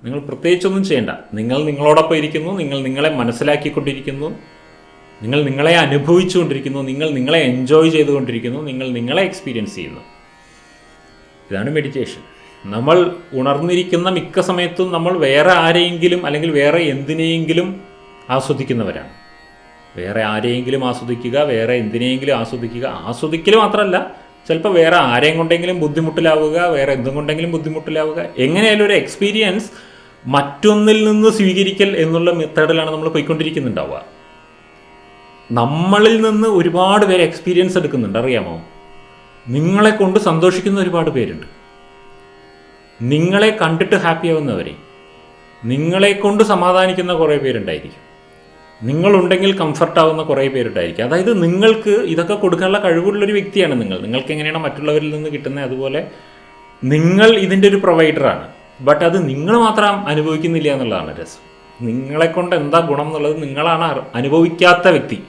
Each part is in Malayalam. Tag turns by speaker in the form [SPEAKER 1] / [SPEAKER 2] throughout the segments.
[SPEAKER 1] നിങ്ങൾ പ്രത്യേകിച്ചൊന്നും ചെയ്യേണ്ട. നിങ്ങൾ നിങ്ങളോടൊപ്പം ഇരിക്കുന്നു, നിങ്ങൾ നിങ്ങളെ മനസ്സിലാക്കിക്കൊണ്ടിരിക്കുന്നു, നിങ്ങൾ നിങ്ങളെ അനുഭവിച്ചുകൊണ്ടിരിക്കുന്നു, നിങ്ങൾ നിങ്ങളെ എൻജോയ് ചെയ്തുകൊണ്ടിരിക്കുന്നു, നിങ്ങൾ നിങ്ങളെ എക്സ്പീരിയൻസ് ചെയ്യുന്നു. ഇതാണ് മെഡിറ്റേഷൻ. നമ്മൾ ഉണർന്നിരിക്കുന്ന മിക്ക സമയത്തും നമ്മൾ വേറെ ആരെയെങ്കിലും അല്ലെങ്കിൽ വേറെ എന്തിനെയെങ്കിലും ആസ്വദിക്കുന്നവരാണ്. വേറെ ആരെയെങ്കിലും ആസ്വദിക്കുക, വേറെ എന്തിനെയെങ്കിലും ആസ്വദിക്കുക. ആസ്വദിക്കൽ മാത്രമല്ല, ചിലപ്പോൾ വേറെ ആരെയും കൊണ്ടെങ്കിലും ബുദ്ധിമുട്ടിലാവുക, വേറെ എന്തും കൊണ്ടെങ്കിലും ബുദ്ധിമുട്ടിലാവുക. എങ്ങനെയായാലും ഒരു എക്സ്പീരിയൻസ് മറ്റൊന്നിൽ നിന്ന് സ്വീകരിക്കൽ എന്നുള്ള മെത്തേഡിലാണ് നമ്മൾ പോയിക്കൊണ്ടിരിക്കുന്നുണ്ടാവുക. നമ്മളിൽ നിന്ന് ഒരുപാട് പേര് എക്സ്പീരിയൻസ് എടുക്കുന്നുണ്ട്, അറിയാമോ? നിങ്ങളെ കൊണ്ട് സന്തോഷിക്കുന്ന ഒരുപാട് പേരുണ്ട്. നിങ്ങളെ കണ്ടിട്ട് ഹാപ്പി ആവുന്നവരെ, നിങ്ങളെ കൊണ്ട് സമാധാനിക്കുന്ന കുറേ പേരുണ്ടായിരിക്കും. നിങ്ങളുണ്ടെങ്കിൽ കംഫർട്ടാവുന്ന കുറേ പേരുണ്ടായിരിക്കും. അതായത് നിങ്ങൾക്ക് ഇതൊക്കെ കൊടുക്കാനുള്ള കഴിവുള്ളൊരു വ്യക്തിയാണ് നിങ്ങൾ. നിങ്ങൾക്ക് എങ്ങനെയാണ് മറ്റുള്ളവരിൽ നിന്ന് കിട്ടുന്നത്, അതുപോലെ നിങ്ങൾ ഇതിൻ്റെ ഒരു പ്രൊവൈഡറാണ്. ബട്ട് അത് നിങ്ങൾ മാത്രം അനുഭവിക്കുന്നില്ല എന്നുള്ളതാണ് രസം. നിങ്ങളെ കൊണ്ട് എന്താ ഗുണം എന്നുള്ളത് നിങ്ങളാണ് അനുഭവിക്കാത്ത വ്യക്തി,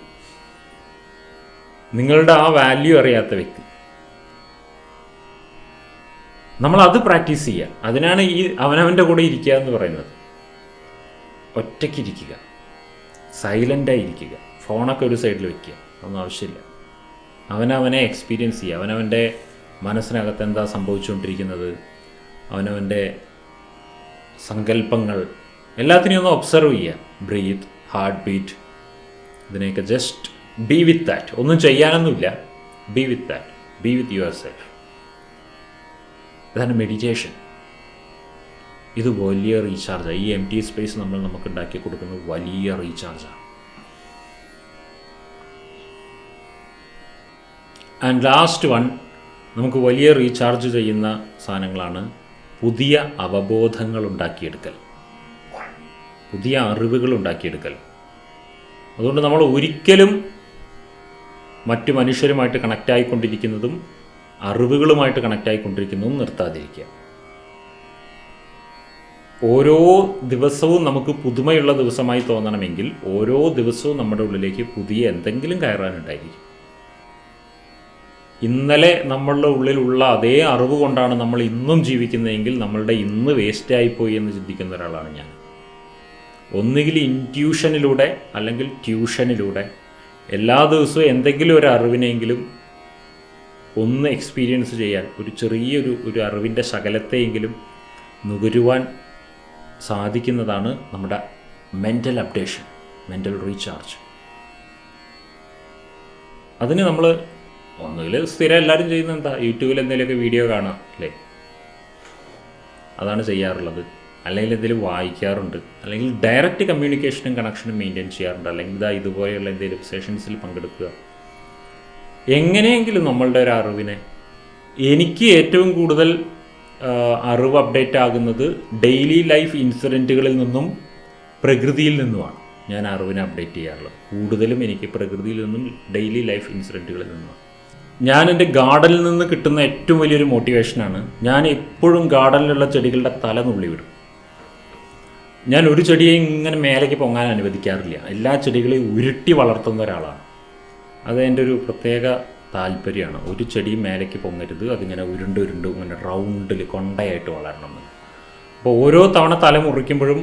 [SPEAKER 1] നിങ്ങളുടെ ആ വാല്യൂ അറിയാത്ത വ്യക്തി. നമ്മളത് പ്രാക്ടീസ് ചെയ്യുക. അതിനാണ് ഈ അവനവൻ്റെ കൂടെ ഇരിക്കുക എന്ന് പറയുന്നത്. ഒറ്റയ്ക്കിരിക്കുക, സൈലൻ്റായിരിക്കുക, ഫോണൊക്കെ ഒരു സൈഡിൽ വയ്ക്കുക, ഒന്നും ആവശ്യമില്ല. അവനവനെ എക്സ്പീരിയൻസ് ചെയ്യുക. അവനവൻ്റെ മനസ്സിനകത്ത് എന്താ സംഭവിച്ചുകൊണ്ടിരിക്കുന്നത്, അവനവൻ്റെ സങ്കല്പങ്ങൾ, എല്ലാത്തിനെയും ഒന്ന് ഒബ്സർവ് ചെയ്യുക. ബ്രീത്ത്, ഹാർട്ട് ബീറ്റ്, ഇതിനെയൊക്കെ ജസ്റ്റ് ബി വിത്ത് ദാറ്റ്. ഒന്നും ചെയ്യാനൊന്നുമില്ല, be with that, be with yourself. ഇതാണ് മെഡിറ്റേഷൻ. ഇത് വലിയ റീചാർജാണ്. ഈ എം ടി സ്പേസ് നമുക്ക് ഉണ്ടാക്കി കൊടുക്കുന്നത് വലിയ റീചാർജാണ്. ആൻഡ് ലാസ്റ്റ് വൺ, നമുക്ക് വലിയ റീചാർജ് ചെയ്യുന്ന സാധനങ്ങളാണ് പുതിയ അവബോധങ്ങൾ ഉണ്ടാക്കിയെടുക്കൽ, പുതിയ അറിവുകൾ ഉണ്ടാക്കിയെടുക്കൽ. അതുകൊണ്ട് നമ്മൾ ഒരിക്കലും മറ്റു മനുഷ്യരുമായിട്ട് കണക്റ്റായിക്കൊണ്ടിരിക്കുന്നതും അറിവുകളുമായിട്ട് കണക്റ്റായിക്കൊണ്ടിരിക്കുന്നതും നിർത്താതിരിക്കുക. ഓരോ ദിവസവും നമുക്ക് പുതുമയുള്ള ദിവസമായി തോന്നണമെങ്കിൽ ഓരോ ദിവസവും നമ്മുടെ ഉള്ളിലേക്ക് പുതിയ എന്തെങ്കിലും കയറാനുണ്ടായിരിക്കും. ഇന്നലെ നമ്മളുടെ ഉള്ളിലുള്ള അതേ അറിവ് കൊണ്ടാണ് നമ്മൾ ഇന്നും ജീവിക്കുന്നതെങ്കിൽ നമ്മളുടെ ഇന്ന് വേസ്റ്റായിപ്പോയി എന്ന് ചിന്തിക്കുന്ന ഒരാളാണ് ഞാൻ. ഒന്നുകിൽ ഇൻറ്റ്യൂഷനിലൂടെ അല്ലെങ്കിൽ ട്യൂഷനിലൂടെ എല്ലാ ദിവസവും എന്തെങ്കിലും ഒരു അറിവിനെങ്കിലും ഒന്ന് എക്സ്പീരിയൻസ് ചെയ്യാൻ, ഒരു ചെറിയൊരു അറിവിൻ്റെ ശകലത്തെയെങ്കിലും നുകരുവാൻ സാധിക്കുന്നതാണ് നമ്മുടെ മെൻ്റൽ അപ്ഡേഷൻ, മെൻ്റൽ റീചാർജ്. അതിന് നമ്മൾ ഒന്നുകിൽ സ്ഥിരം എല്ലാവരും ചെയ്യുന്നത് എന്താ, യൂട്യൂബിൽ എന്തെങ്കിലുമൊക്കെ വീഡിയോ കാണാം അല്ലേ, അതാണ് ചെയ്യാറുള്ളത്. അല്ലെങ്കിൽ എന്തെങ്കിലും വായിക്കാറുണ്ട്, അല്ലെങ്കിൽ ഡയറക്റ്റ് കമ്മ്യൂണിക്കേഷനും കണക്ഷനും മെയിൻറ്റെയിൻ ചെയ്യാറുണ്ട്, അല്ലെങ്കിൽ ഇതുപോലെയുള്ള എന്തെങ്കിലും സെഷൻസിൽ പങ്കെടുക്കുക. എങ്ങനെയെങ്കിലും നമ്മളുടെ ഒരു അറിവിനെ, എനിക്ക് ഏറ്റവും കൂടുതൽ അറിവ് അപ്ഡേറ്റ് ആകുന്നത് ഡെയിലി ലൈഫ് ഇൻസിഡൻറ്റുകളിൽ നിന്നും പ്രകൃതിയിൽ നിന്നുമാണ് ഞാൻ അറിവിനെ അപ്ഡേറ്റ് ചെയ്യാറുള്ളത്. കൂടുതലും എനിക്ക് പ്രകൃതിയിൽ നിന്നും ഡെയിലി ലൈഫ് ഇൻസിഡൻറ്റുകളിൽ നിന്നുമാണ്. ഞാൻ എൻ്റെ ഗാർഡനിൽ നിന്ന് കിട്ടുന്ന ഏറ്റവും വലിയൊരു മോട്ടിവേഷനാണ്, ഞാൻ എപ്പോഴും ഗാർഡനിലുള്ള ചെടികളുടെ തല നുള്ളി വിടും. ഞാൻ ഒരു ചെടിയെ ഇങ്ങനെ മേലേക്ക് പൊങ്ങാൻ അനുവദിക്കാറില്ല. എല്ലാ ചെടികളെയും ഉരുട്ടി വളർത്തുന്ന ഒരാളാണ്. അത് എൻ്റെ ഒരു പ്രത്യേക താല്പര്യമാണ്. ഒരു ചെടിയും മേലേക്ക് പൊങ്ങരുത്, അതിങ്ങനെ ഉരുണ്ട് ഇങ്ങനെ റൗണ്ടിൽ കൊണ്ടയായിട്ട് വളരണം. അപ്പോൾ ഓരോ തവണ തല മുറിക്കുമ്പോഴും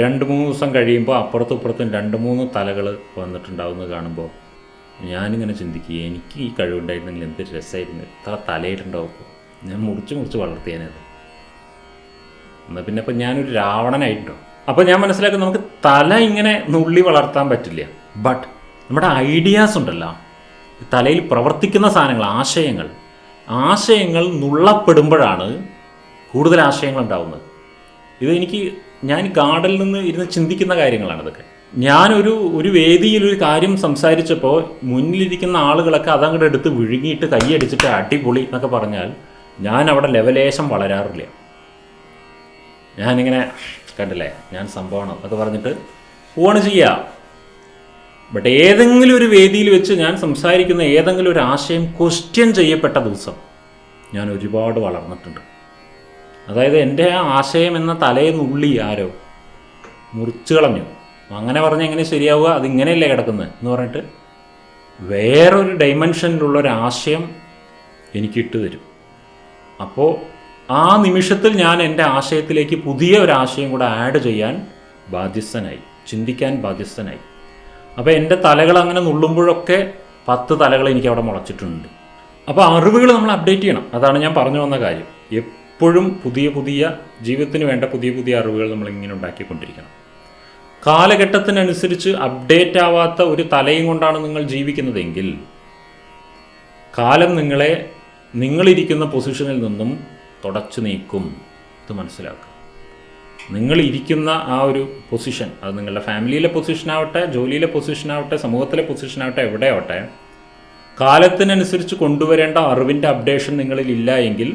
[SPEAKER 1] 2-3 ദിവസം കഴിയുമ്പോൾ അപ്പുറത്തും ഇപ്പുറത്തും 2-3 തലകൾ വന്നിട്ടുണ്ടാവുന്നത് കാണുമ്പോൾ ഞാനിങ്ങനെ ചിന്തിക്കുക, എനിക്ക് ഈ കഴിവുണ്ടായിരുന്നെങ്കിൽ എന്ത് രസമായിരുന്നു, ഇത്ര തലയിട്ടുണ്ടാവും. ഞാൻ മുറിച്ച് വളർത്തിയാനത്. എന്നാൽ പിന്നെ അപ്പം ഞാനൊരു രാവണനായിട്ടുണ്ടോ? അപ്പോൾ ഞാൻ മനസ്സിലാക്കും, നമുക്ക് തല ഇങ്ങനെ നുള്ളി വളർത്താൻ പറ്റില്ല. ബട്ട് നമ്മുടെ ഐഡിയാസ് ഉണ്ടല്ലോ, തലയിൽ പ്രവർത്തിക്കുന്ന സാധനങ്ങൾ, ആശയങ്ങൾ നുള്ളപ്പെടുമ്പോഴാണ് കൂടുതൽ ആശയങ്ങൾ ഉണ്ടാവുന്നത്. ഞാൻ ഗാർഡനിൽ നിന്ന് ഇരുന്ന് ചിന്തിക്കുന്ന കാര്യങ്ങളാണ് ഇതൊക്കെ. ഞാനൊരു വേദിയിൽ ഒരു കാര്യം സംസാരിച്ചപ്പോൾ മുന്നിലിരിക്കുന്ന ആളുകളൊക്കെ അതങ്ങോട്ട് എടുത്ത് വിഴുങ്ങിയിട്ട് കൈയടിച്ചിട്ട് അടിപൊളി എന്നൊക്കെ പറഞ്ഞാൽ ഞാൻ അവിടെ ലെവലേശം വളരാറില്ല. ഞാനിങ്ങനെ കണ്ടില്ലേ ഞാൻ സംഭവമാണ് എന്നൊക്കെ പറഞ്ഞിട്ട് പോവാണ് ചെയ്യുക. ബട്ട് ഏതെങ്കിലും ഒരു വേദിയിൽ വെച്ച് ഞാൻ സംസാരിക്കുന്ന ഏതെങ്കിലും ഒരു ആശയം ക്വസ്റ്റ്യൻ ചെയ്യപ്പെട്ട ദിവസം ഞാൻ ഒരുപാട് വളർന്നിട്ടുണ്ട്. അതായത് എൻ്റെ ആ ആശയം എന്ന തലയെ നുള്ളി ആരോ മുറിച്ചു കളഞ്ഞു. അങ്ങനെ പറഞ്ഞാൽ എങ്ങനെ ശരിയാവുക, അതിങ്ങനെയല്ലേ കിടക്കുന്നത് എന്ന് പറഞ്ഞിട്ട് വേറൊരു ഡൈമെൻഷനിലുള്ളൊരാശയം എനിക്കിട്ട് തരും. അപ്പോൾ ആ നിമിഷത്തിൽ ഞാൻ എൻ്റെ ആശയത്തിലേക്ക് പുതിയ ഒരു ആശയം കൂടെ ആഡ് ചെയ്യാൻ ബാധ്യസ്ഥനായി, ചിന്തിക്കാൻ ബാധ്യസ്ഥനായി. അപ്പോൾ എൻ്റെ തലകൾ അങ്ങനെ നുള്ളുമ്പോഴൊക്കെ 10 തലകൾ എനിക്ക് അവിടെ മുളച്ചിട്ടുണ്ട്. അപ്പോൾ അറിവുകൾ നമ്മൾ അപ്ഡേറ്റ് ചെയ്യണം. അതാണ് ഞാൻ പറഞ്ഞു വന്ന കാര്യം. എപ്പോഴും പുതിയ പുതിയ ജീവിതത്തിന് വേണ്ട പുതിയ പുതിയ അറിവുകൾ നമ്മളിങ്ങനെ ഉണ്ടാക്കിക്കൊണ്ടിരിക്കണം. കാലഘട്ടത്തിനനുസരിച്ച് അപ്ഡേറ്റ് ആവാത്ത ഒരു തലയും കൊണ്ടാണ് നിങ്ങൾ ജീവിക്കുന്നതെങ്കിൽ കാലം നിങ്ങളിരിക്കുന്ന പൊസിഷനിൽ നിന്നും തുടച്ചു നീക്കും. ഇത് മനസ്സിലാക്കുക. നിങ്ങളിരിക്കുന്ന ആ ഒരു പൊസിഷൻ, അത് നിങ്ങളുടെ ഫാമിലിയിലെ പൊസിഷനാവട്ടെ, ജോലിയിലെ പൊസിഷനാവട്ടെ, സമൂഹത്തിലെ പൊസിഷനാവട്ടെ, എവിടെയാവട്ടെ, കാലത്തിനനുസരിച്ച് കൊണ്ടുവരേണ്ട അറിവിൻ്റെ അപ്ഡേഷൻ നിങ്ങളിൽ ഇല്ല എങ്കിൽ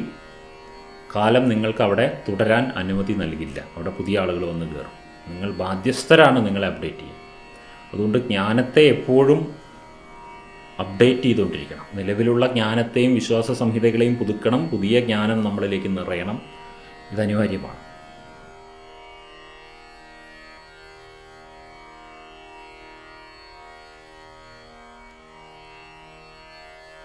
[SPEAKER 1] കാലം നിങ്ങൾക്ക് അവിടെ തുടരാൻ അനുമതി നൽകില്ല. അവിടെ പുതിയ ആളുകൾ വന്ന് കയറും. നിങ്ങൾ ബാധ്യസ്ഥരാണ് നിങ്ങളെ അപ്ഡേറ്റ് ചെയ്യുക. അതുകൊണ്ട് ജ്ഞാനത്തെ എപ്പോഴും അപ്ഡേറ്റ് ചെയ്തുകൊണ്ടിരിക്കണം. നിലവിലുള്ള ജ്ഞാനത്തെയും വിശ്വാസ സംഹിതകളെയും പുതുക്കണം. പുതിയ ജ്ഞാനം നമ്മളിലേക്ക് നിറയണം. ഇത് അനിവാര്യമാണ്.